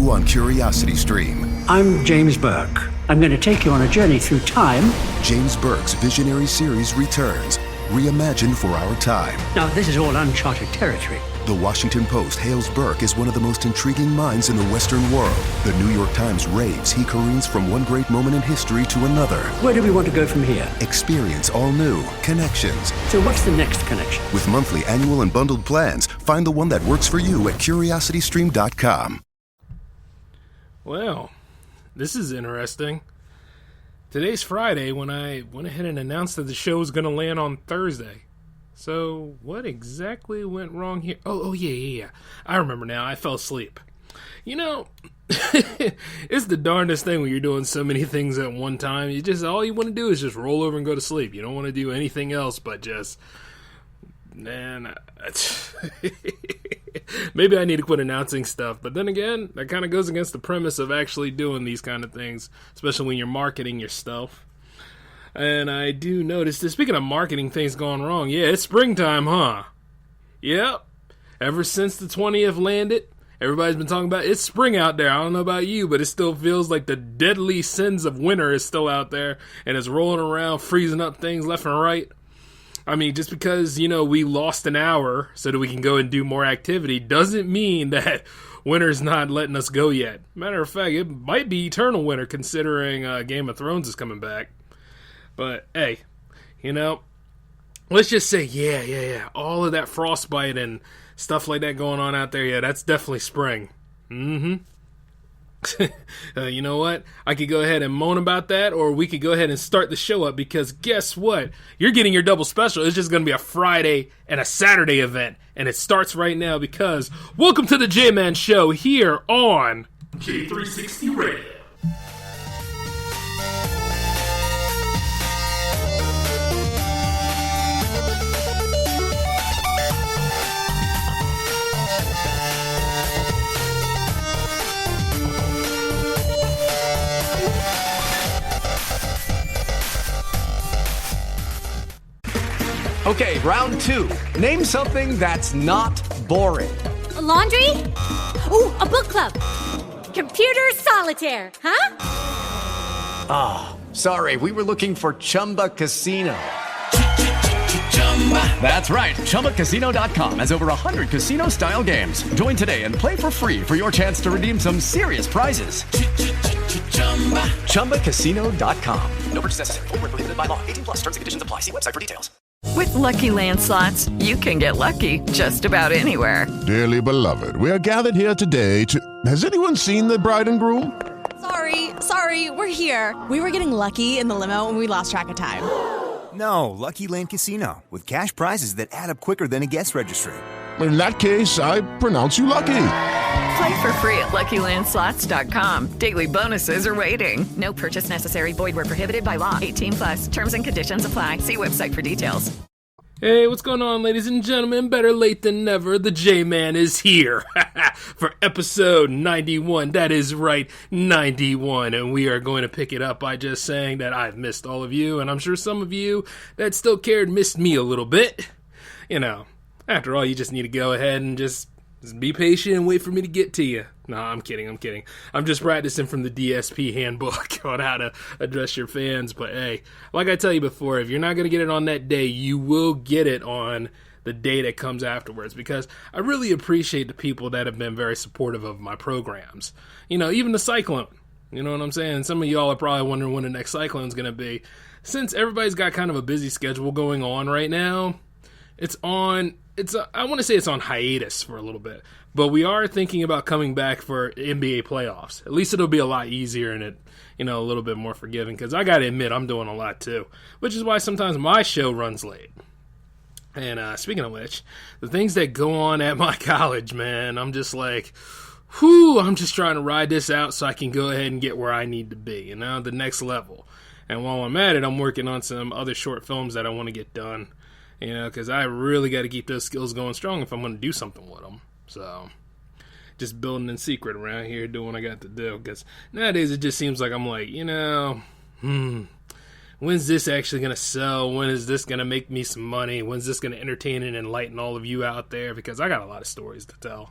new on Curiosity Stream. I'm James Burke. I'm going to take you on a journey through time. James Burke's visionary series returns, reimagined for our time. Now, this is all uncharted territory. The Washington Post hails Burke as one of the most intriguing minds in the Western world. The New York Times raves he careens from one great moment in history to another. Where do we want to go from here? Experience all new connections. So what's the next connection? With monthly, annual, and bundled plans, find the one that works for you at CuriosityStream.com. Well, this is interesting. Today's Friday when I went ahead and announced that the show was going to land on Thursday. So, what exactly went wrong here? Oh, yeah. I remember now. I fell asleep. You know, it's the darndest thing when you're doing so many things at one time. All you want to do is just roll over and go to sleep. You don't want to do anything else but just, man, maybe I need to quit announcing stuff. But then again, that kind of goes against the premise of actually doing these kind of things, especially when you're marketing your stuff. And I do notice that, speaking of marketing things going wrong, yeah, it's springtime, huh? Yep. Ever since the 20th landed, everybody's been talking about it's spring out there. I don't know about you, but it still feels like the deadly sins of winter is still out there and it's rolling around, freezing up things left and right. I mean, just because, we lost an hour so that we can go and do more activity doesn't mean that winter's not letting us go yet. Matter of fact, it might be eternal winter considering Game of Thrones is coming back. But, hey, let's just say, yeah, all of that frostbite and stuff like that going on out there, yeah, that's definitely spring. You know what? I could go ahead and moan about that, or we could go ahead and start the show up, because guess what? You're getting your double special. It's just going to be a Friday and a Saturday event, and it starts right now because welcome to the J-Man Show here on J360 Radio. Okay, round two. Name something that's not boring. A laundry? Ooh, a book club. Computer solitaire, huh? Ah, sorry, we were looking for Chumba Casino. That's right, ChumbaCasino.com has over 100 casino-style games. Join today and play for free for your chance to redeem some serious prizes. ChumbaCasino.com. No purchase necessary. Void where prohibited by law. 18+ terms and conditions apply. See website for details. With Lucky Land Slots, you can get lucky just about anywhere. Dearly beloved, we are gathered here today to... Has anyone seen the bride and groom? Sorry, we're here. We were getting lucky in the limo and we lost track of time. No, Lucky Land Casino, with cash prizes that add up quicker than a guest registry. In that case, I pronounce you lucky. Play for free at LuckyLandSlots.com. Daily bonuses are waiting. No purchase necessary. Void where prohibited by law. 18+. Terms and conditions apply. See website for details. Hey, what's going on, ladies and gentlemen? Better late than never. The J-Man is here for episode 91. That is right, 91. And we are going to pick it up by just saying that I've missed all of you. And I'm sure some of you that still cared missed me a little bit. After all, you just need to go ahead and just be patient and wait for me to get to you. No, I'm kidding. I'm just practicing from the DSP handbook on how to address your fans. But hey, like I tell you before, if you're not going to get it on that day, you will get it on the day that comes afterwards, because I really appreciate the people that have been very supportive of my programs. Even the Cyclone. You know what I'm saying? Some of y'all are probably wondering when the next Cyclone's going to be. Since everybody's got kind of a busy schedule going on right now, I want to say it's on hiatus for a little bit, but we are thinking about coming back for NBA playoffs. At least it'll be a lot easier and a little bit more forgiving, because I got to admit, I'm doing a lot too, which is why sometimes my show runs late. And speaking of which, the things that go on at my college, man, I'm just like, I'm just trying to ride this out so I can go ahead and get where I need to be, the next level. And while I'm at it, I'm working on some other short films that I want to get done. Because I really got to keep those skills going strong if I'm going to do something with them. So, just building in secret around here, doing what I got to do. Because nowadays it just seems like I'm like, when's this actually going to sell? When is this going to make me some money? When's this going to entertain and enlighten all of you out there? Because I got a lot of stories to tell.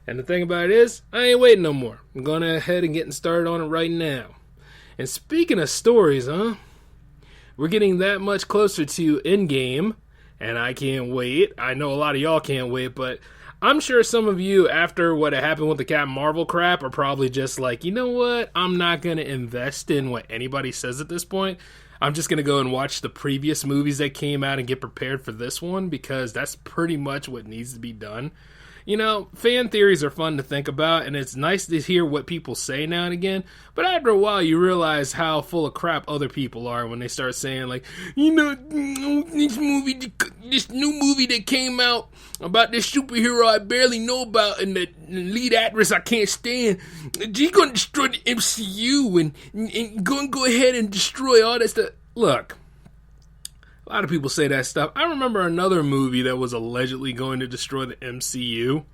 And the thing about it is, I ain't waiting no more. I'm going ahead and getting started on it right now. And speaking of stories, we're getting that much closer to Endgame, and I can't wait. I know a lot of y'all can't wait, but I'm sure some of you, after what happened with the Captain Marvel crap, are probably just like, you know what? I'm not going to invest in what anybody says at this point. I'm just going to go and watch the previous movies that came out and get prepared for this one, because that's pretty much what needs to be done. You know, fan theories are fun to think about, and it's nice to hear what people say now and again, but after a while you realize how full of crap other people are when they start saying, like, you know, this new movie that came out about this superhero I barely know about, and the lead actress I can't stand, she's gonna destroy the MCU and go ahead and destroy all that stuff. Look, a lot of people say that stuff. I remember another movie that was allegedly going to destroy the MCU.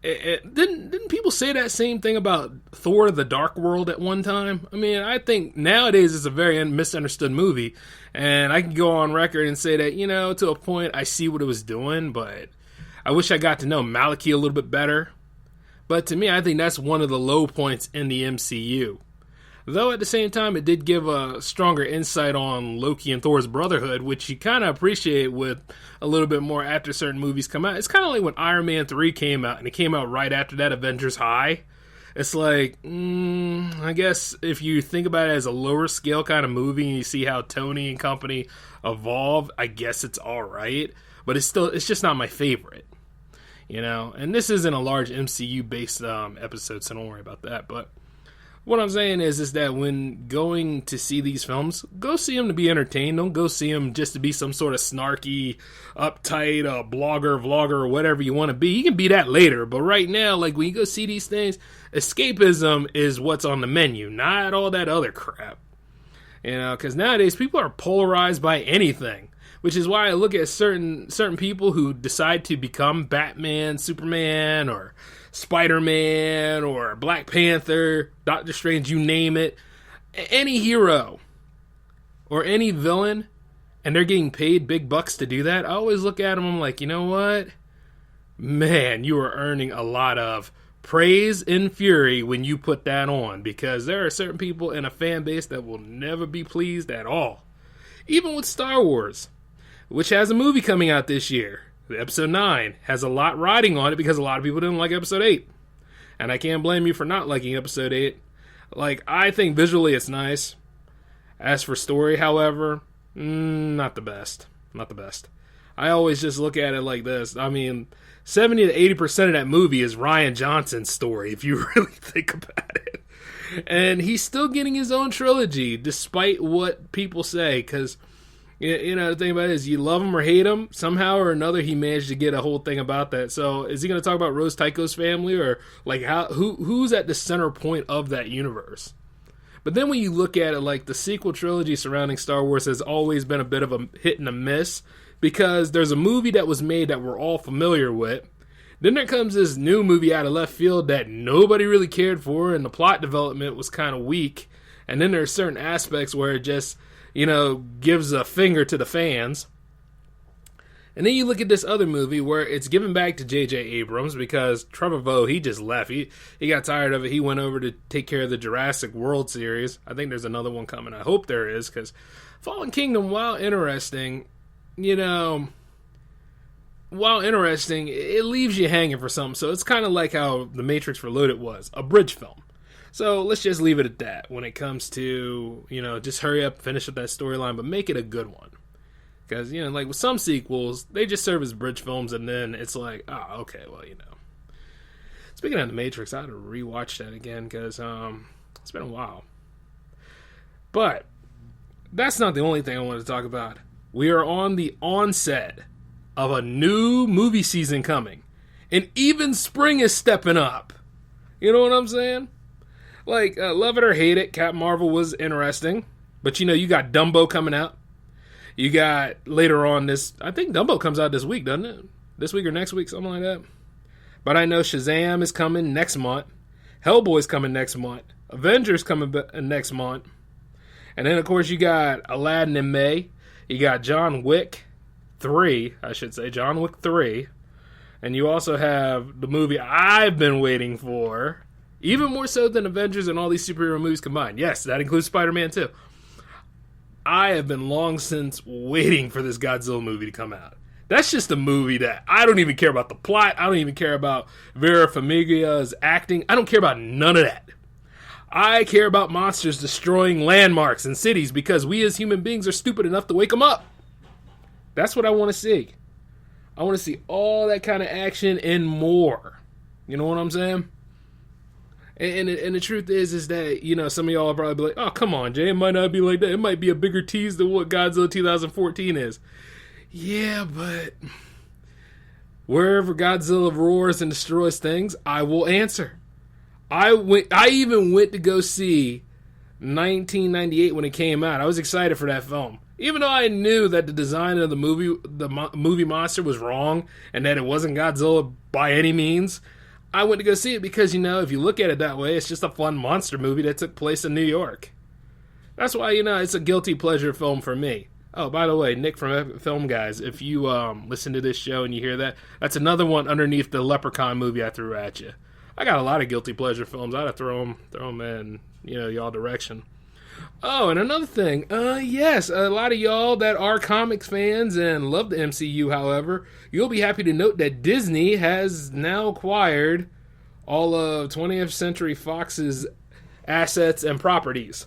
Didn't people say that same thing about Thor: The Dark World at one time? I mean, I think nowadays it's a very misunderstood movie, and I can go on record and say that, you know, to a point I see what it was doing, but I wish I got to know Maliki a little bit better. But to me, I think that's one of the low points in the MCU. Though at the same time, it did give a stronger insight on Loki and Thor's brotherhood, which you kind of appreciate with a little bit more after certain movies come out. It's kind of like when Iron Man 3 came out, and it came out right after that Avengers High. It's like, I guess if you think about it as a lower scale kind of movie, and you see how Tony and company evolve, I guess it's alright. But it's just not my favorite. You know? And this isn't a large MCU-based episode, so don't worry about that, but what I'm saying is that when going to see these films, go see them to be entertained. Don't go see them just to be some sort of snarky, uptight, blogger, vlogger, or whatever you want to be. You can be that later, but right now, like, when you go see these things, escapism is what's on the menu, not all that other crap. You know, because nowadays people are polarized by anything, which is why I look at certain people who decide to become Batman, Superman, or Spider-Man, or Black Panther, Doctor Strange, you name it, any hero or any villain, and they're getting paid big bucks to do that. I always look at them, I'm like, you know what? Man, you are earning a lot of praise and fury when you put that on, because there are certain people in a fan base that will never be pleased at all. Even with Star Wars, which has a movie coming out this year. Episode 9 has a lot riding on it because a lot of people didn't like Episode 8. And I can't blame you for not liking Episode 8. Like, I think visually it's nice. As for story, however, not the best. Not the best. I always just look at it like this. I mean, 70 to 80% of that movie is Rian Johnson's story, if you really think about it. And he's still getting his own trilogy, despite what people say, because, you know, the thing about it is, you love him or hate him, somehow or another he managed to get a whole thing about that. So is he going to talk about Rose Tycho's family, or like who's at the center point of that universe? But then when you look at it, like, the sequel trilogy surrounding Star Wars has always been a bit of a hit and a miss, because there's a movie that was made that we're all familiar with. Then there comes this new movie out of left field that nobody really cared for, and the plot development was kind of weak. And then there are certain aspects where it just, you know, gives a finger to the fans. And then you look at this other movie where it's given back to J.J. Abrams, because Trevor Veaux, he just left. He got tired of it. He went over to take care of the Jurassic World series. I think there's another one coming. I hope there is, because Fallen Kingdom, while interesting, you know, it leaves you hanging for something. So it's kind of like how The Matrix Reloaded was, a bridge film. So let's just leave it at that when it comes to, you know, just hurry up, finish up that storyline, but make it a good one. Because, you know, like with some sequels, they just serve as bridge films, and then it's like, oh, okay, well, you know. Speaking of The Matrix, I had to rewatch that again, because it's been a while. But that's not the only thing I wanted to talk about. We are on the onset of a new movie season coming. And even spring is stepping up. You know what I'm saying? Like, love it or hate it, Captain Marvel was interesting. But, you know, you got Dumbo coming out. You got later on this, I think Dumbo comes out this week, doesn't it? This week or next week, something like that. But I know Shazam is coming next month. Hellboy's coming next month. Avengers coming next month. And then, of course, you got Aladdin in May. You got John Wick 3, I should say. John Wick 3. And you also have the movie I've been waiting for, even more so than Avengers and all these superhero movies combined. Yes, that includes Spider-Man too. I have been long since waiting for this Godzilla movie to come out. That's just a movie that I don't even care about the plot. I don't even care about Vera Farmiga's acting. I don't care about none of that. I care about monsters destroying landmarks and cities because we as human beings are stupid enough to wake them up. That's what I want to see. I want to see all that kind of action and more. You know what I'm saying? And the truth is that, you know, some of y'all will probably be like, oh, come on, Jay, it might not be like that. It might be a bigger tease than what Godzilla 2014 is. Yeah, but wherever Godzilla roars and destroys things, I will answer. I even went to go see 1998 when it came out. I was excited for that film. Even though I knew that the design of the movie monster was wrong and that it wasn't Godzilla by any means, I went to go see it because, you know, if you look at it that way, it's just a fun monster movie that took place in New York. That's why, you know, it's a guilty pleasure film for me. Oh, by the way, Nick from Film Guys, if you listen to this show and you hear that, that's another one underneath the Leprechaun movie I threw at you. I got a lot of guilty pleasure films. I'd throw them in, you know, y'all direction. Oh, and another thing, yes, a lot of y'all that are comics fans and love the MCU, however, you'll be happy to note that Disney has now acquired all of 20th Century Fox's assets and properties.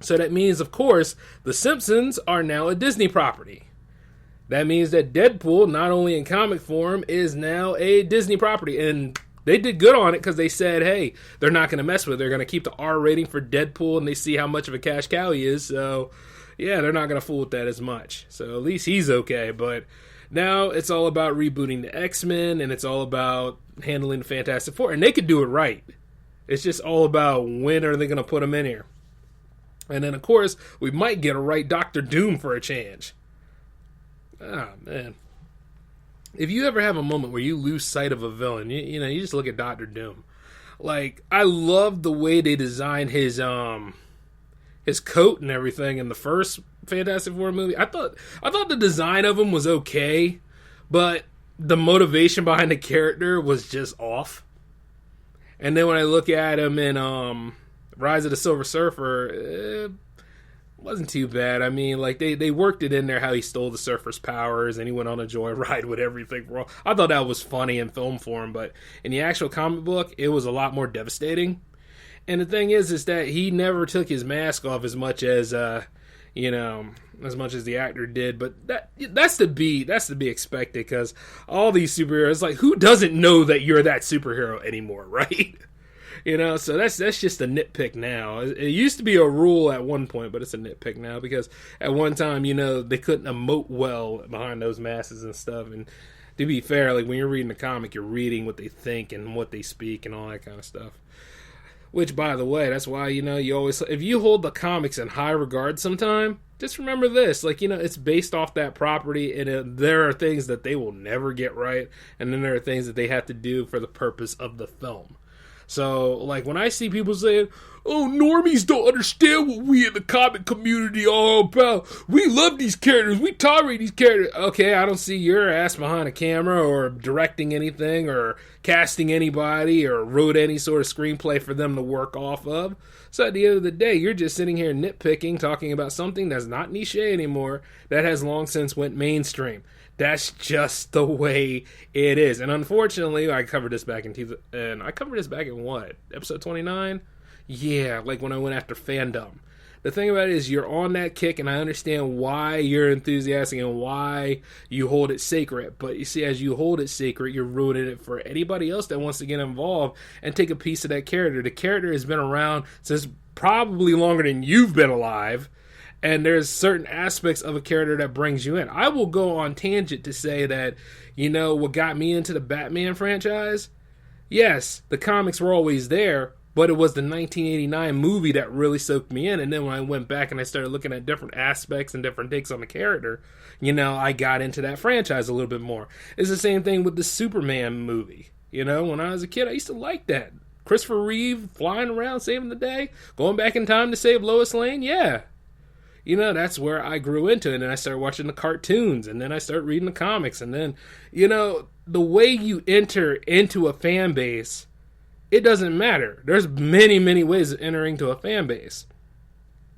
So that means, of course, The Simpsons are now a Disney property. That means that Deadpool, not only in comic form, is now a Disney property. And they did good on it because they said, hey, they're not going to mess with it. They're going to keep the R rating for Deadpool, and they see how much of a cash cow he is. So, yeah, they're not going to fool with that as much. So at least he's okay. But now it's all about rebooting the X-Men, and it's all about handling the Fantastic Four. And they could do it right. It's just all about when are they going to put them in here. And then, of course, we might get a right Doctor Doom for a change. Ah, man. If you ever have a moment where you lose sight of a villain, you know, you just look at Doctor Doom. Like, I love the way they designed his coat and everything in the first Fantastic Four movie. I thought the design of him was okay, but the motivation behind the character was just off. And then when I look at him in Rise of the Silver Surfer, it wasn't too bad. I mean, like, they worked it in there how he stole the Surfer's powers and he went on a joyride with everything wrong. I thought that was funny in film form, but in the actual comic book, it was a lot more devastating. And the thing is that he never took his mask off as much as, you know, as much as the actor did. But that's to be expected because all these superheroes, like, who doesn't know that you're that superhero anymore, right? You know, so that's just a nitpick now. It used to be a rule at one point, but it's a nitpick now because at one time, you know, they couldn't emote well behind those masks and stuff. And to be fair, like, when you're reading a comic, you're reading what they think and what they speak and all that kind of stuff. Which, by the way, that's why, you know, you always, if you hold the comics in high regard sometime, just remember this, like, you know, it's based off that property, and there are things that they will never get right, and then there are things that they have to do for the purpose of the film. So, like, when I see people saying, oh, normies don't understand what we in the comic community are all about. We love these characters. We tolerate these characters. Okay, I don't see your ass behind a camera or directing anything or casting anybody or wrote any sort of screenplay for them to work off of. So at the end of the day, you're just sitting here nitpicking, talking about something that's not niche anymore, that has long since went mainstream. That's just the way it is. And unfortunately, I covered this back in what? Episode 29? Yeah, like when I went after fandom. The thing about it is you're on that kick, and I understand why you're enthusiastic and why you hold it sacred. But you see, as you hold it sacred, you're ruining it for anybody else that wants to get involved and take a piece of that character. The character has been around since probably longer than you've been alive. And there's certain aspects of a character that brings you in. I will go on tangent to say that, you know, what got me into the Batman franchise? Yes, the comics were always there, but it was the 1989 movie that really soaked me in. And then when I went back and I started looking at different aspects and different takes on the character, you know, I got into that franchise a little bit more. It's the same thing with the Superman movie. You know, when I was a kid, I used to like that. Christopher Reeve flying around, saving the day, going back in time to save Lois Lane, yeah. that's where I grew into it. And then I started watching the cartoons, and then I started reading the comics. And then, the way you enter into a fan base, it doesn't matter. There's many, many ways of entering to a fan base.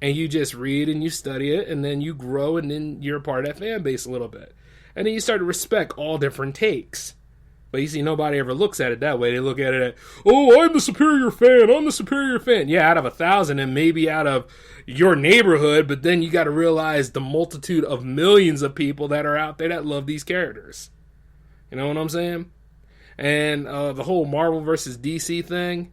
And you just read and you study it, and then you grow, and then you're a part of that fan base a little bit. And then you start to respect all different takes. But you see, nobody ever looks at it that way. They look at it I'm the superior fan. I'm the superior fan. Yeah, out of 1,000 and maybe out of your neighborhood. But then you got to realize the multitude of millions of people that are out there that love these characters. You know what I'm saying? And the whole Marvel versus DC thing,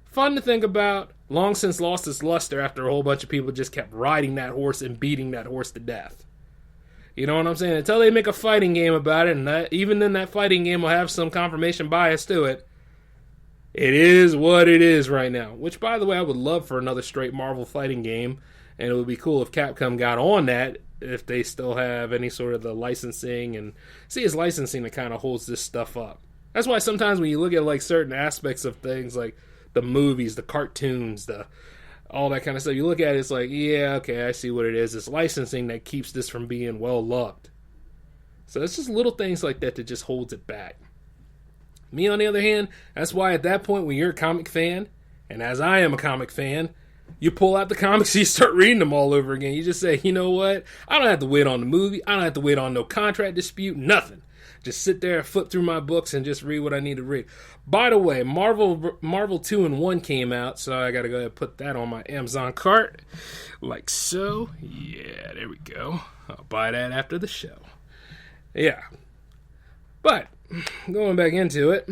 fun to think about. Long since lost its luster after a whole bunch of people just kept riding that horse and beating that horse to death. You know what I'm saying? Until they make a fighting game about it, and even then that fighting game will have some confirmation bias to it. It is what it is right now. Which, by the way, I would love for another straight Marvel fighting game. And it would be cool if Capcom got on that, if they still have any sort of the licensing. And see, it's licensing that kind of holds this stuff up. That's why sometimes when you look at like certain aspects of things, like the movies, the cartoons, all that kind of stuff, you look at it, it's like, yeah, okay, I see what it is. It's licensing that keeps this from being well loved. So it's just little things like that just holds it back. Me, on the other hand, that's why at that point when you're a comic fan, and as I am a comic fan, you pull out the comics and you start reading them all over again. You just say, you know what? I don't have to wait on the movie. I don't have to wait on no contract dispute, nothing. Just sit there, flip through my books, and just read what I need to read. By the way, Marvel 2 and 1 came out, so I got to go ahead and put that on my Amazon cart, like so. Yeah, there we go. I'll buy that after the show. Yeah. But, going back into it,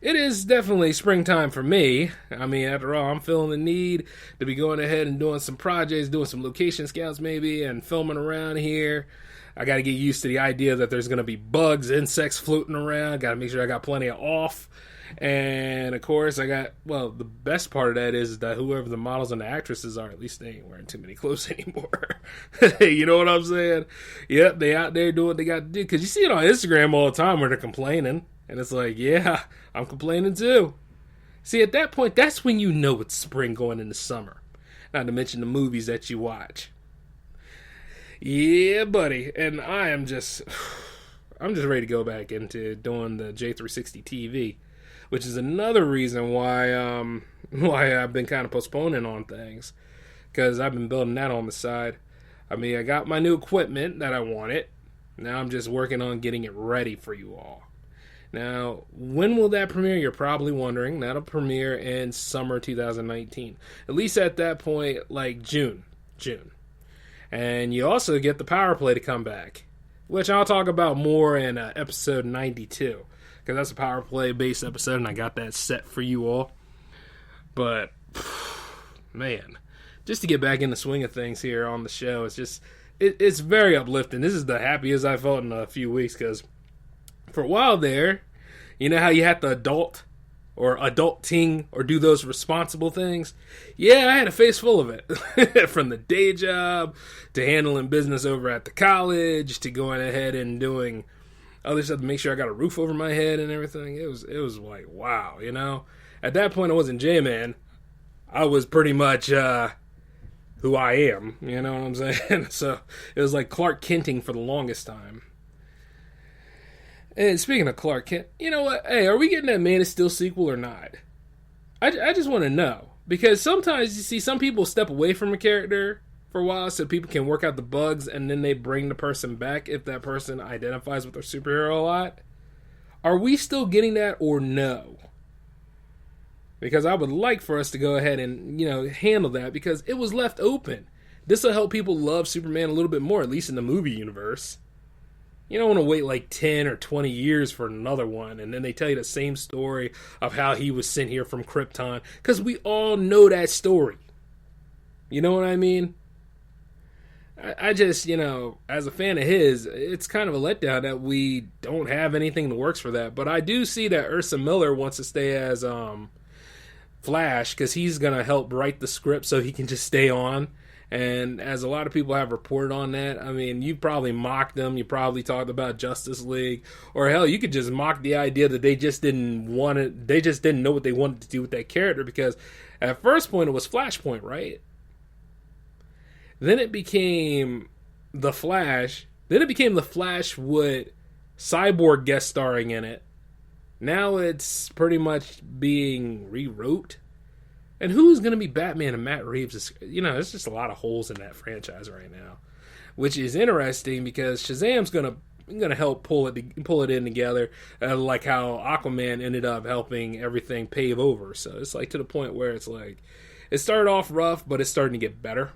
it is definitely springtime for me. I mean, after all, I'm feeling the need to be going ahead and doing some projects, doing some location scouts maybe, and filming around here. I got to get used to the idea that there's going to be bugs, insects floating around. Got to make sure I got plenty of off. And, of course, the best part of that is that whoever the models and the actresses are, at least they ain't wearing too many clothes anymore. You know what I'm saying? Yep, they out there doing what they got to do. Because you see it on Instagram all the time where they're complaining. And it's like, yeah, I'm complaining too. See, at that point, that's when you know it's spring going into summer. Not to mention the movies that you watch. Yeah, buddy. And I'm just ready to go back into doing the J360 TV, which is another reason why I've been kind of postponing on things, because I've been building that on the side. I mean, I got my new equipment that I wanted. Now I'm just working on getting it ready for you all. Now, when will that premiere? You're probably wondering. That'll premiere in summer 2019. At least at that point, like June. And you also get the power play to come back, which I'll talk about more in episode 92, because that's a power play based episode, and I got that set for you all. But, man, just to get back in the swing of things here on the show, it's very uplifting. This is the happiest I've felt in a few weeks, because for a while there, you know how you have to adulting or do those responsible things? Yeah, I had a face full of it. From the day job to handling business over at the college to going ahead and doing other stuff to make sure I got a roof over my head and everything. It was like, wow, you know? At that point, I wasn't J-Man. I was pretty much who I am, you know what I'm saying? So it was like Clark Kenting for the longest time. And speaking of Clark Kent, you know what? Hey, are we getting that Man of Steel sequel or not? I just want to know. Because sometimes you see some people step away from a character for a while so people can work out the bugs, and then they bring the person back if that person identifies with their superhero a lot. Are we still getting that or no? Because I would like for us to go ahead and, handle that, because it was left open. This will help people love Superman a little bit more, at least in the movie universe. You don't want to wait like 10 or 20 years for another one, and then they tell you the same story of how he was sent here from Krypton, because we all know that story. You know what I mean? I just, as a fan of his, it's kind of a letdown that we don't have anything that works for that. But I do see that Ursa Miller wants to stay as Flash, because he's going to help write the script so he can just stay on. And as a lot of people have reported on that, I mean, you probably mocked them. You probably talked about Justice League, or hell, you could just mock the idea that they just didn't want it. They just didn't know what they wanted to do with that character, because at first point it was Flashpoint, right? Then it became The Flash. Then it became The Flash with Cyborg guest starring in it. Now it's pretty much being rewrote. And who's going to be Batman and Matt Reeves? There's just a lot of holes in that franchise right now, which is interesting because Shazam's going to help pull it in together, like how Aquaman ended up helping everything pave over. So it's like to the point where it's like it started off rough, but it's starting to get better.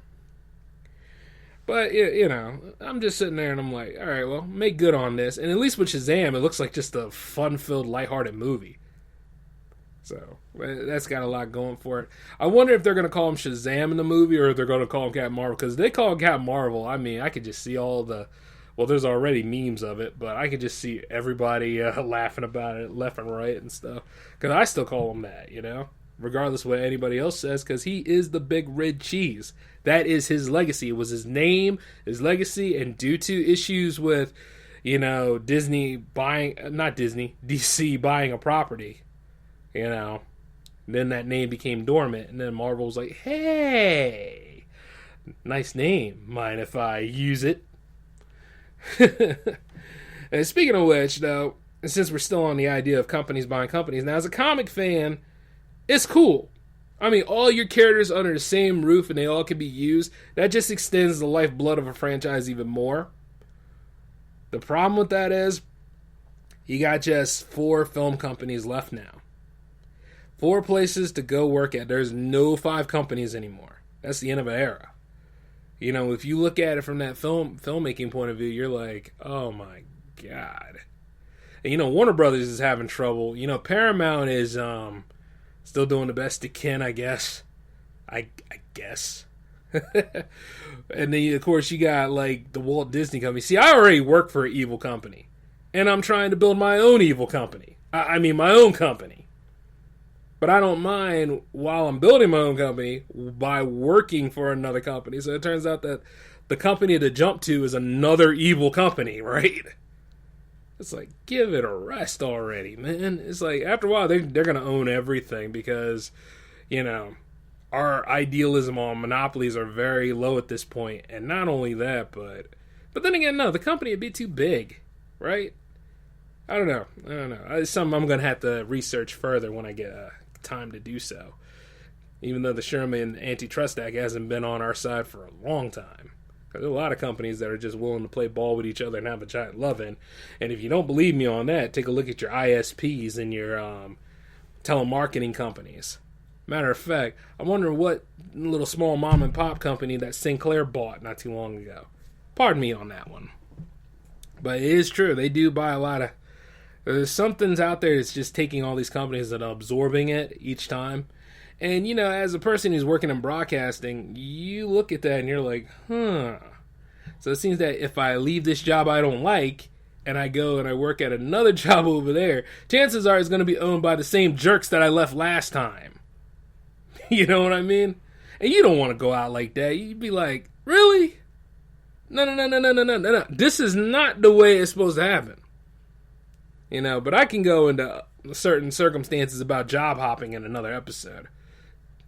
But I'm just sitting there and I'm like, all right, well, make good on this. And at least with Shazam, it looks like just a fun-filled, lighthearted movie. So that's got a lot going for it. I wonder if they're going to call him Shazam in the movie or if they're going to call him Captain Marvel. Because they call him Captain Marvel, I mean, I could just see all the... Well, there's already memes of it, but I could just see everybody laughing about it left and right and stuff. Because I still call him that, regardless of what anybody else says, because he is the big red cheese. That is his legacy. It was his name, his legacy, and due to issues with, DC buying a property, then that name became dormant, and then Marvel was like, hey, nice name, mind if I use it? And speaking of which, though, since we're still on the idea of companies buying companies, now as a comic fan, it's cool. I mean, all your characters under the same roof and they all can be used. That just extends the lifeblood of a franchise even more. The problem with that is you got just 4 film companies left now. 4 places to go work at. There's no 5 companies anymore. That's the end of an era. If you look at it from that filmmaking point of view, you're like, oh my God. And Warner Brothers is having trouble. Paramount is still doing the best it can, I guess. I guess. And then, of course, you got like the Walt Disney Company. See, I already work for an evil company. And I'm trying to build my own evil company. I mean, my own company. But I don't mind while I'm building my own company by working for another company. So it turns out that the company to jump to is another evil company, right? It's like, give it a rest already, man. It's like, after a while, they're going to own everything because, our idealism on monopolies are very low at this point. And not only that, but then again, no, the company would be too big, right? I don't know. It's something I'm going to have to research further when I get time to do so, even though the Sherman Antitrust Act hasn't been on our side for a long time. There's a lot of companies that are just willing to play ball with each other and have a giant love-in. And if you don't believe me on that, take a look at your ISPs and your telemarketing companies. Matter of fact, I'm wondering what little small mom and pop company that Sinclair bought not too long ago. Pardon me on that one. But it is true. They do buy a lot of... There's something's out there that's just taking all these companies and absorbing it each time. And, as a person who's working in broadcasting, you look at that and you're like, So it seems that if I leave this job I don't like, and I go and I work at another job over there, chances are it's going to be owned by the same jerks that I left last time. You know what I mean? And you don't want to go out like that. You'd be like, really? No. This is not the way it's supposed to happen. But I can go into certain circumstances about job hopping in another episode.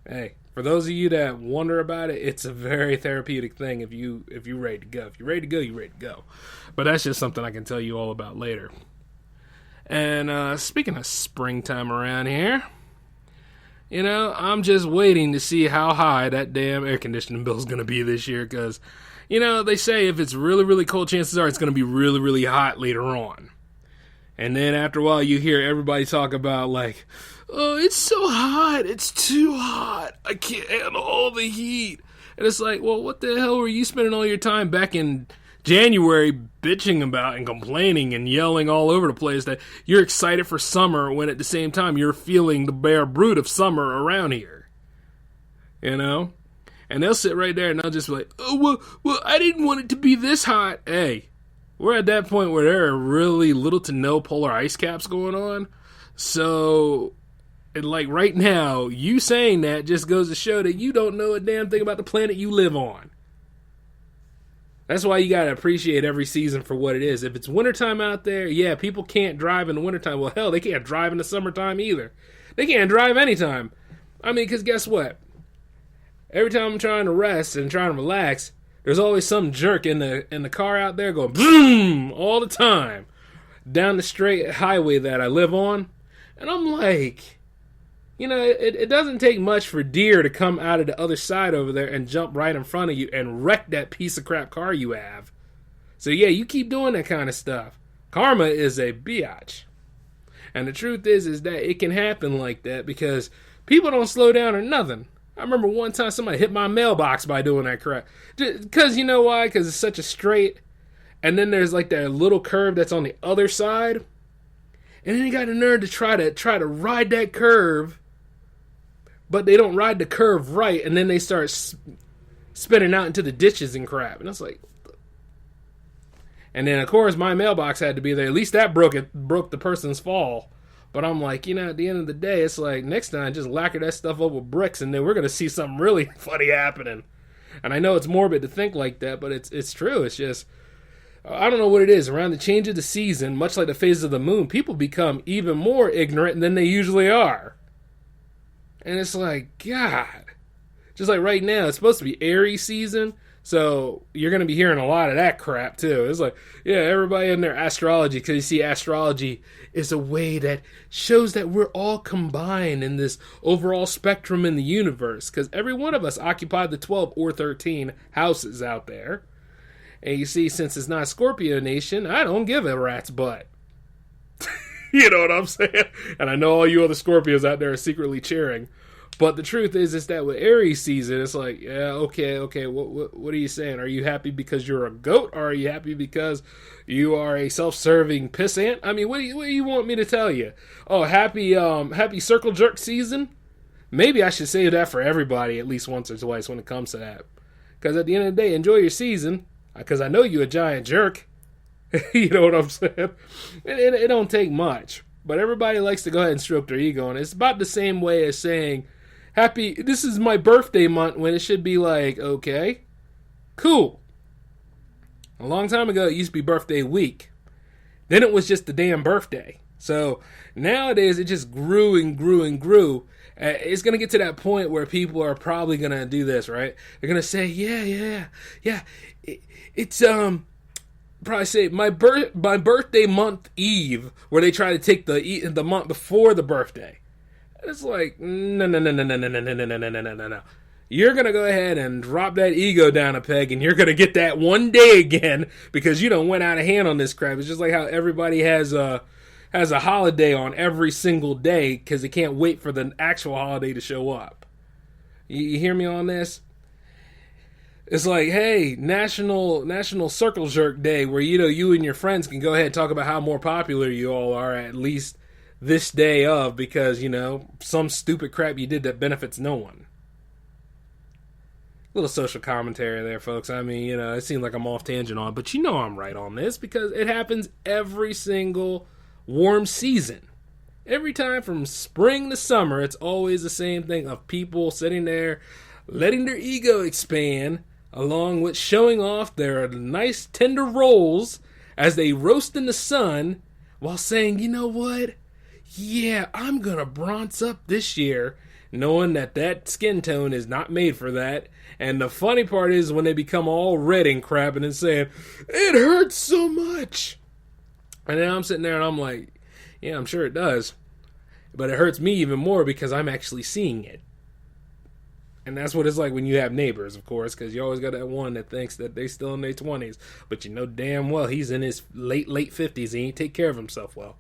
Hey, for those of you that wonder about it, it's a very therapeutic thing if you're ready to go. If you're ready to go, you're ready to go. But that's just something I can tell you all about later. And speaking of springtime around here, I'm just waiting to see how high that damn air conditioning bill is going to be this year because, they say if it's really, really cold, chances are it's going to be really, really hot later on. And then after a while, you hear everybody talk about, like, oh, it's so hot. It's too hot. I can't handle all the heat. And it's like, well, what the hell were you spending all your time back in January bitching about and complaining and yelling all over the place that you're excited for summer when at the same time you're feeling the bare brute of summer around here? And they'll sit right there and they'll just be like, oh, well, I didn't want it to be this hot. Hey. We're at that point where there are really little to no polar ice caps going on. So, like right now, you saying that just goes to show that you don't know a damn thing about the planet you live on. That's why you got to appreciate every season for what it is. If it's wintertime out there, yeah, people can't drive in the wintertime. Well, hell, they can't drive in the summertime either. They can't drive anytime. I mean, because guess what? Every time I'm trying to rest and trying to relax, There's always some jerk in the car out there going boom all the time down the straight highway that I live on. And I'm like, it doesn't take much for deer to come out of the other side over there and jump right in front of you and wreck that piece of crap car you have. So yeah, you keep doing that kind of stuff. Karma is a biatch. And the truth is that it can happen like that because people don't slow down or nothing. I remember one time somebody hit my mailbox by doing that crap. Because you know why? Because it's such a straight. And then there's like that little curve that's on the other side. And then you got the nerve to try to ride that curve. But they don't ride the curve right. And then they start spinning out into the ditches and crap. And it's like... And then, of course, my mailbox had to be there. At least that broke the person's fall. But I'm like, at the end of the day, it's like, next time, just lacquer that stuff up with bricks, and then we're going to see something really funny happening. And I know it's morbid to think like that, but it's true. It's just, I don't know what it is. Around the change of the season, much like the phases of the moon, people become even more ignorant than they usually are. And it's like, God. Just like right now, it's supposed to be Aries season. So you're going to be hearing a lot of that crap, too. It's like, yeah, everybody in their astrology, because you see astrology is a way that shows that we're all combined in this overall spectrum in the universe, because every one of us occupy the 12 or 13 houses out there. And you see, since it's not Scorpio Nation, I don't give a rat's butt. You know what I'm saying? And I know all you other Scorpios out there are secretly cheering. But the truth is that with Aries season, it's like, yeah, okay, what are you saying? Are you happy because you're a goat, or are you happy because you are a self-serving pissant? I mean, what do you want me to tell you? Oh, happy circle jerk season? Maybe I should say that for everybody at least once or twice when it comes to that. Because at the end of the day, enjoy your season, because I know you a giant jerk. You know what I'm saying? It don't take much. But everybody likes to go ahead and stroke their ego, and it's about the same way as saying, this is my birthday month, when it should be like, okay, cool. A long time ago, it used to be birthday week. Then it was just the damn birthday. So nowadays, it just grew and grew and grew. It's going to get to that point where people are probably going to do this, right? They're going to say, yeah. It's, probably say my birthday month eve, where they try to take the month before the birthday. It's like, no. You're going to go ahead and drop that ego down a peg, and you're going to get that one day again, because you done went out of hand on this crap. It's just like how everybody has a holiday on every single day because they can't wait for the actual holiday to show up. You hear me on this? It's like, hey, National Circle Jerk Day, where, you and your friends can go ahead and talk about how more popular you all are, at least this day of, because, some stupid crap you did that benefits no one. Little social commentary there, folks. I mean, it seems like I'm off tangent on, but I'm right on this, because it happens every single warm season. Every time from spring to summer, it's always the same thing of people sitting there letting their ego expand, along with showing off their nice tender rolls as they roast in the sun, while saying, you know what? Yeah, I'm going to bronze up this year, knowing that skin tone is not made for that. And the funny part is when they become all red and crap and saying, it hurts so much. And then I'm sitting there and I'm like, yeah, I'm sure it does. But it hurts me even more because I'm actually seeing it. And that's what it's like when you have neighbors, of course, because you always got that one that thinks that they still in their 20s. But you know damn well he's in his late 50s. He ain't take care of himself well.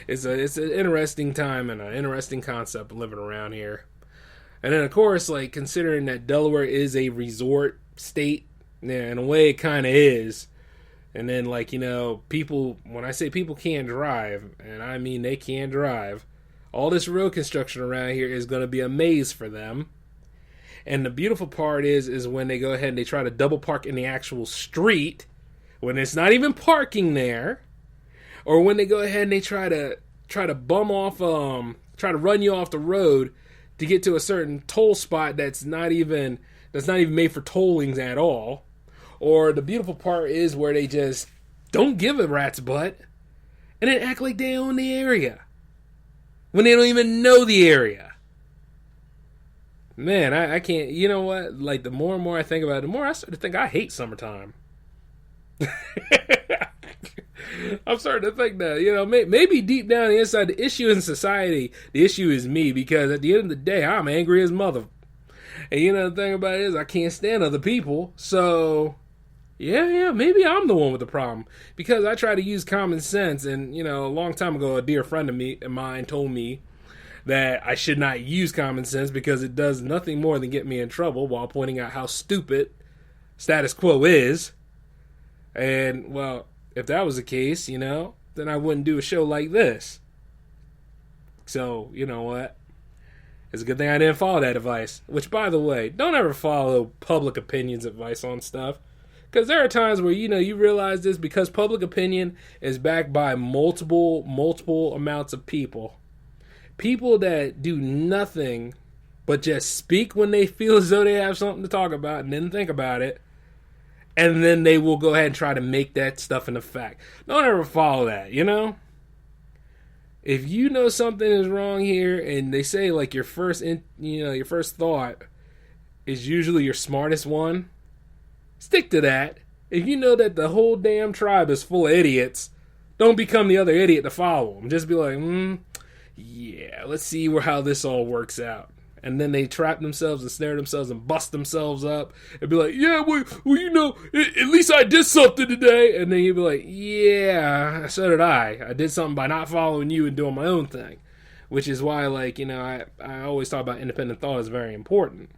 It's an interesting time and an interesting concept living around here. And then, of course, like, considering that Delaware is a resort state, yeah, in a way it kind of is. And then, like, people, when I say people can't drive, and I mean they can drive, all this road construction around here is going to be a maze for them. And the beautiful part is when they go ahead and they try to double park in the actual street, when it's not even parking there, or when they go ahead and they try to bum off, try to run you off the road to get to a certain toll spot that's not even made for tollings at all. Or the beautiful part is where they just don't give a rat's butt and then act like they own the area when they don't even know the area. Man, I can't. You know what? Like, the more and more I think about it, the more I start to think I hate summertime. I'm starting to think that, maybe deep down inside, the issue in society, the issue is me, because at the end of the day, I'm angry as mother. And the thing about it is, I can't stand other people. So, yeah, maybe I'm the one with the problem, because I try to use common sense. And, a long time ago, a dear friend of mine told me that I should not use common sense because it does nothing more than get me in trouble, while pointing out how stupid status quo is. And, well, if that was the case, then I wouldn't do a show like this. So, you know what? It's a good thing I didn't follow that advice. Which, by the way, don't ever follow public opinion's advice on stuff. Because there are times where, you realize this, because public opinion is backed by multiple amounts of people. People that do nothing but just speak when they feel as though they have something to talk about and then think about it. And then they will go ahead and try to make that stuff into fact. Don't ever follow that, If you know something is wrong here, and they say like your first thought is usually your smartest one, stick to that. If you know that the whole damn tribe is full of idiots, don't become the other idiot to follow them. Just be like, yeah, let's see how this all works out. And then they trap themselves and snare themselves and bust themselves up and be like, yeah, well, at least I did something today. And then you'd be like, yeah, so did I. I did something by not following you and doing my own thing. Which is why, I always talk about independent thought is very important.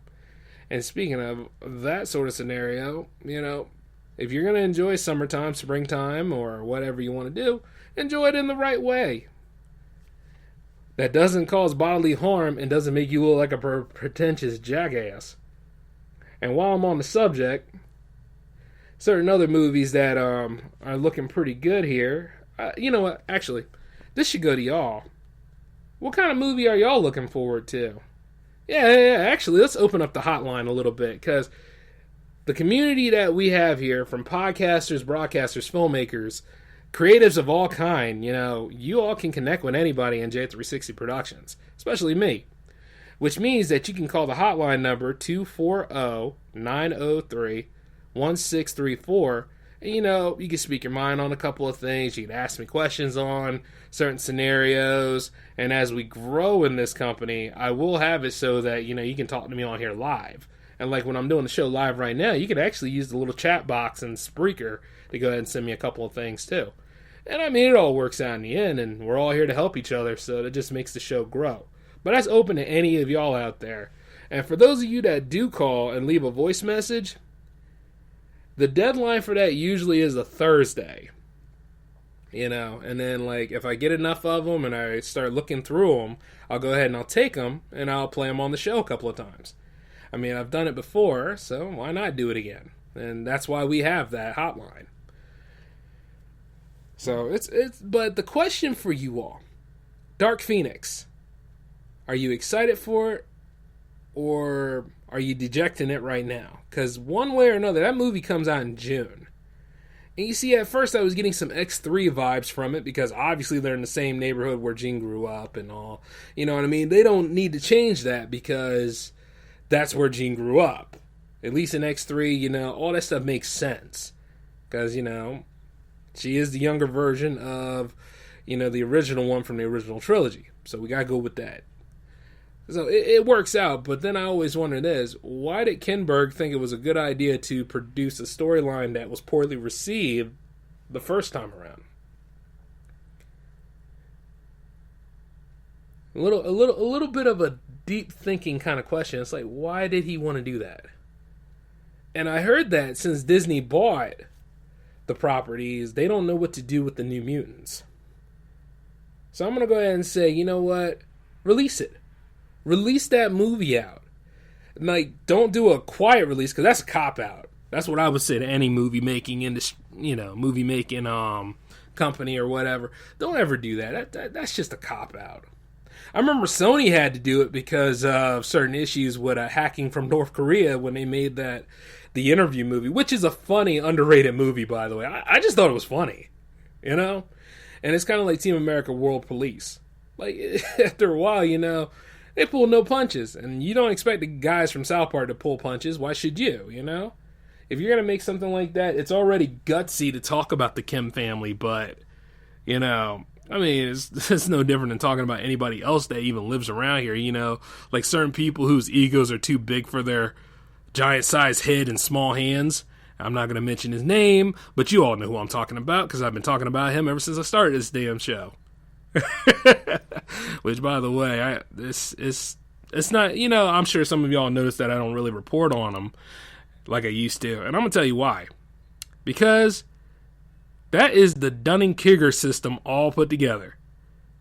And speaking of that sort of scenario, if you're going to enjoy summertime, springtime, or whatever you want to do, enjoy it in the right way. That doesn't cause bodily harm and doesn't make you look like a pretentious jackass. And while I'm on the subject, certain other movies that are looking pretty good here. You know what? Actually, this should go to y'all. What kind of movie are y'all looking forward to? Yeah. Actually, let's open up the hotline a little bit, because the community that we have here, from podcasters, broadcasters, filmmakers, creatives of all kind, you all can connect with anybody in J360 Productions, especially me. Which means that you can call the hotline number 240-903-1634. And, you can speak your mind on a couple of things. You can ask me questions on certain scenarios. And as we grow in this company, I will have it so that, you can talk to me on here live. And like when I'm doing the show live right now, you can actually use the little chat box in Spreaker to go ahead and send me a couple of things too. And I mean, it all works out in the end, and we're all here to help each other, so that just makes the show grow. But that's open to any of y'all out there. And for those of you that do call and leave a voice message, the deadline for that usually is a Thursday. And then, if I get enough of them and I start looking through them, I'll go ahead and I'll take them, and I'll play them on the show a couple of times. I mean, I've done it before, so why not do it again? And that's why we have that hotline. So but the question for you all, Dark Phoenix, are you excited for it, or are you dejecting it right now? Because one way or another, that movie comes out in June. And you see, at first I was getting some X3 vibes from it, because obviously they're in the same neighborhood where Jean grew up and all. You know what I mean? They don't need to change that, because that's where Jean grew up. At least in X3, all that stuff makes sense. Because, she is the younger version of, the original one from the original trilogy. So we gotta go with that. So it works out, but then I always wonder this. Why did Kinberg think it was a good idea to produce a storyline that was poorly received the first time around? A little bit of a deep thinking kind of question. It's like, why did he want to do that? And I heard that since Disney bought the properties, they don't know what to do with the New Mutants. So I'm going to go ahead and say, you know what? Release it. Release that movie out. Don't do a quiet release, because that's a cop-out. That's what I would say to any movie making industry, movie making company or whatever. Don't ever do that. That's just a cop-out. I remember Sony had to do it because of certain issues with hacking from North Korea when they made the Interview movie, which is a funny, underrated movie, by the way. I just thought it was funny, And it's kind of like Team America World Police. After a while, They pull no punches, and you don't expect the guys from South Park to pull punches. Why should you, If you're going to make something like that, it's already gutsy to talk about the Kim family, but, it's no different than talking about anybody else that even lives around here, like certain people whose egos are too big for their giant-sized head and small hands. I'm not going to mention his name, but you all know who I'm talking about, because I've been talking about him ever since I started this damn show. Which, by the way, it's not, I'm sure some of y'all noticed that I don't really report on them like I used to. And I'm going to tell you why. Because that is the Dunning-Kruger system all put together.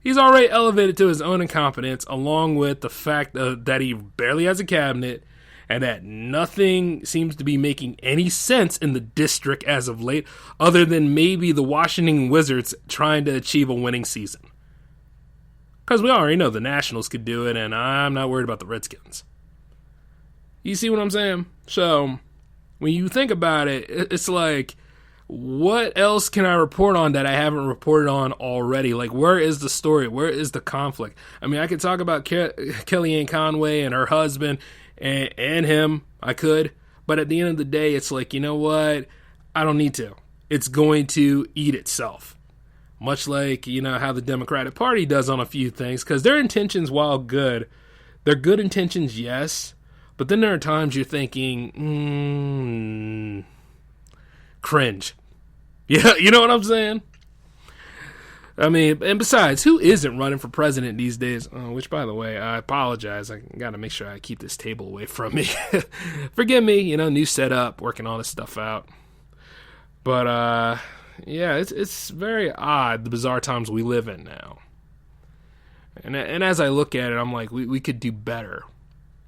He's already elevated to his own incompetence, along with the fact that he barely has a cabinet, and that nothing seems to be making any sense in the district as of late, other than maybe the Washington Wizards trying to achieve a winning season. Because we already know the Nationals could do it, and I'm not worried about the Redskins. You see what I'm saying? So, when you think about it, it's like, what else can I report on that I haven't reported on already? Like, where is the story? Where is the conflict? I mean, I could talk about Kellyanne Conway and her husband and him. I could. But at the end of the day, it's like, you know what? I don't need to. It's going to eat itself. Much like, how the Democratic Party does on a few things. Because their intentions, while good, they're good intentions, yes. But then there are times you're thinking, cringe. Yeah, you know what I'm saying? I mean, and besides, who isn't running for president these days? Which, by the way, I apologize. I got to make sure I keep this table away from me. Forgive me, new setup, working all this stuff out. But, yeah, it's very odd, the bizarre times we live in now. And as I look at it, I'm like, we could do better.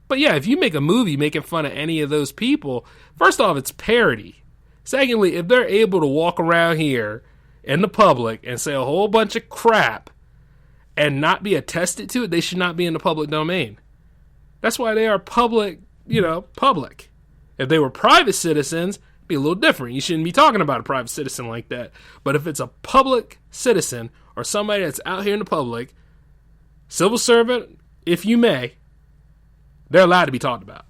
But yeah, if you make a movie making fun of any of those people, first off, it's parody. Secondly, if they're able to walk around here in the public and say a whole bunch of crap and not be attested to it, they should not be in the public domain. That's why they are public, public. If they were private citizens, be a little different. You shouldn't be talking about a private citizen like that. But if it's a public citizen or somebody that's out here in the public, civil servant, if you may, they're allowed to be talked about.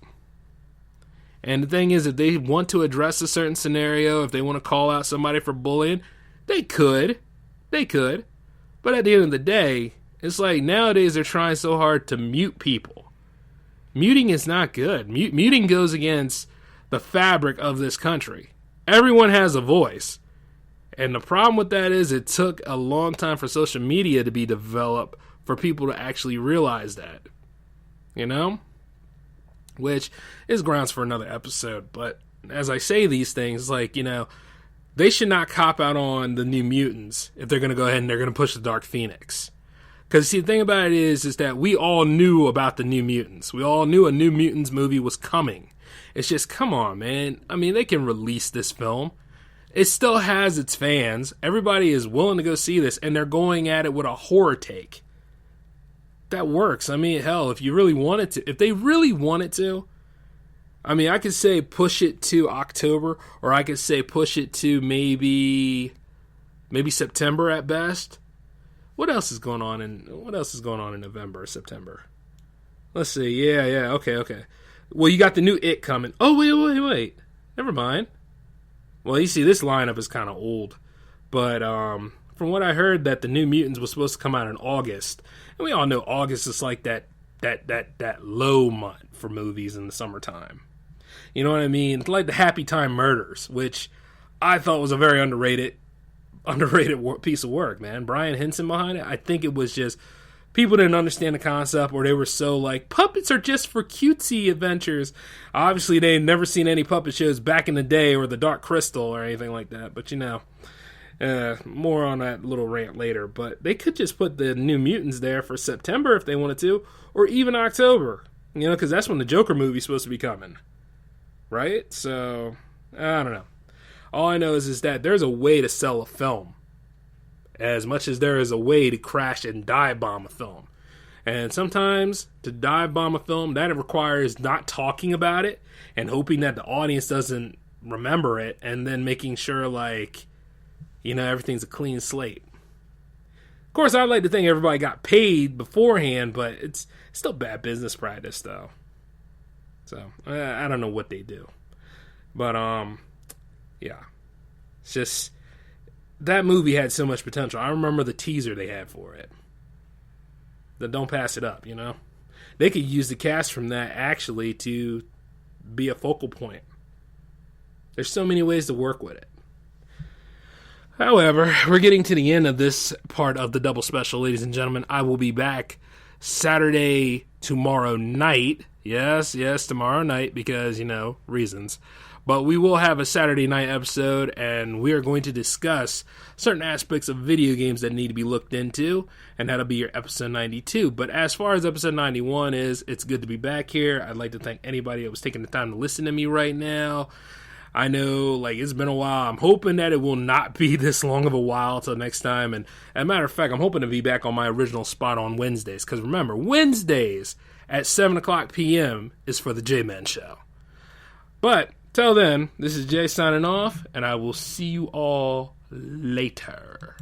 And the thing is, if they want to address a certain scenario, if they want to call out somebody for bullying, they could. They could. But at the end of the day, it's like nowadays they're trying so hard to mute people. Muting is not good. Muting goes against the fabric of this country. Everyone has a voice. And the problem with that is it took a long time for social media to be developed for people to actually realize that. Which is grounds for another episode. But as I say these things, like, they should not cop out on the New Mutants if they're going to go ahead and they're going to push the Dark Phoenix. Because, see, the thing about it is that we all knew about the New Mutants. We all knew a New Mutants movie was coming. It's just, come on, man. I mean, they can release this film. It still has its fans. Everybody is willing to go see this, and they're going at it with a horror take. That works. I mean, hell, if you really wanted to, if they really wanted to, I mean, I could say push it to October, or I could say push it to maybe September at best. What else is going on in November or September? Let's see. Yeah. Okay. Well, you got the new It coming. Oh, wait. Never mind. Well, you see, this lineup is kind of old. But from what I heard, that the New Mutants was supposed to come out in August. And we all know August is like that low month for movies in the summertime. You know what I mean? It's like the Happy Time Murders, which I thought was a very underrated piece of work, man. Brian Henson behind it. I think it was just people didn't understand the concept, or they were so like, puppets are just for cutesy adventures. Obviously, they had never seen any puppet shows back in the day, or the Dark Crystal or anything like that. But more on that little rant later. But they could just put the New Mutants there for September if they wanted to, or even October. Because that's when the Joker movie's supposed to be coming, right? So I don't know. All I know is that there's a way to sell a film, as much as there is a way to crash and dive bomb a film. And sometimes to dive bomb a film, that requires not talking about it and hoping that the audience doesn't remember it, and then making sure everything's a clean slate. course, I'd like to think everybody got paid beforehand, but it's still bad business practice, though. So, I don't know what they do. But, yeah. It's just, that movie had so much potential. I remember the teaser they had for it. The Don't Pass It Up, you know? They could use the cast from that, actually, to be a focal point. There's so many ways to work with it. However, we're getting to the end of this part of the double special, ladies and gentlemen. I will be back Saturday tomorrow night. Yes, tomorrow night because, reasons. But we will have a Saturday night episode, and we are going to discuss certain aspects of video games that need to be looked into, and that'll be your episode 92. But as far as episode 91 is, it's good to be back here. I'd like to thank anybody that was taking the time to listen to me right now. I know, it's been a while. I'm hoping that it will not be this long of a while till next time. And as a matter of fact, I'm hoping to be back on my original spot on Wednesdays. Because remember, Wednesdays at 7 o'clock p.m. is for the J-Man Show. But till then, this is Jay signing off, and I will see you all later.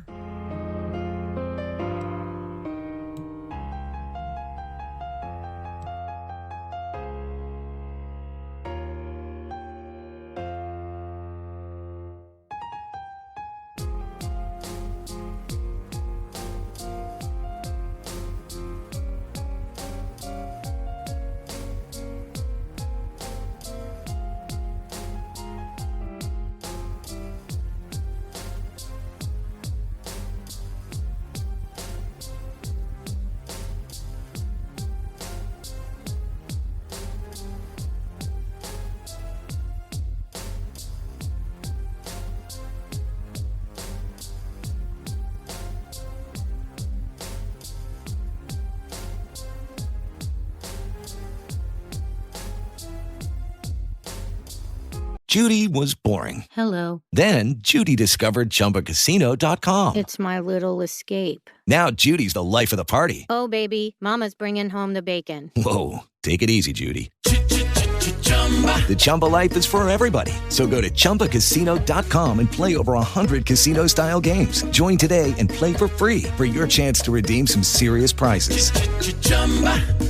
Judy was boring. Hello. Then Judy discovered ChumbaCasino.com. It's my little escape. Now Judy's the life of the party. Oh, baby, mama's bringing home the bacon. Whoa, take it easy, Judy. The Chumba life is for everybody. So go to ChumbaCasino.com and play over 100 casino-style games. Join today and play for free for your chance to redeem some serious prizes.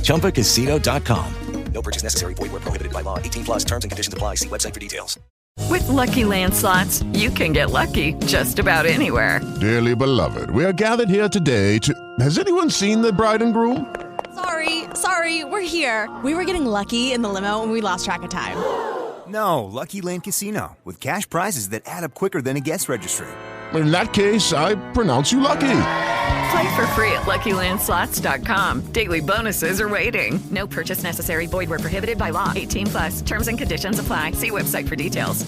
ChumbaCasino.com. No purchase necessary. Void where prohibited by law. 18 plus terms and conditions apply. See website for details. With Lucky Land Slots, you can get lucky just about anywhere. Dearly beloved, we are gathered here today to... Has anyone seen the bride and groom? Sorry, we're here. We were getting lucky in the limo and we lost track of time. No, Lucky Land Casino, with cash prizes that add up quicker than a guest registry. In that case, I pronounce you lucky. Play for free at LuckyLandSlots.com. Daily bonuses are waiting. No purchase necessary. Void where prohibited by law. 18 plus. Terms and conditions apply. See website for details.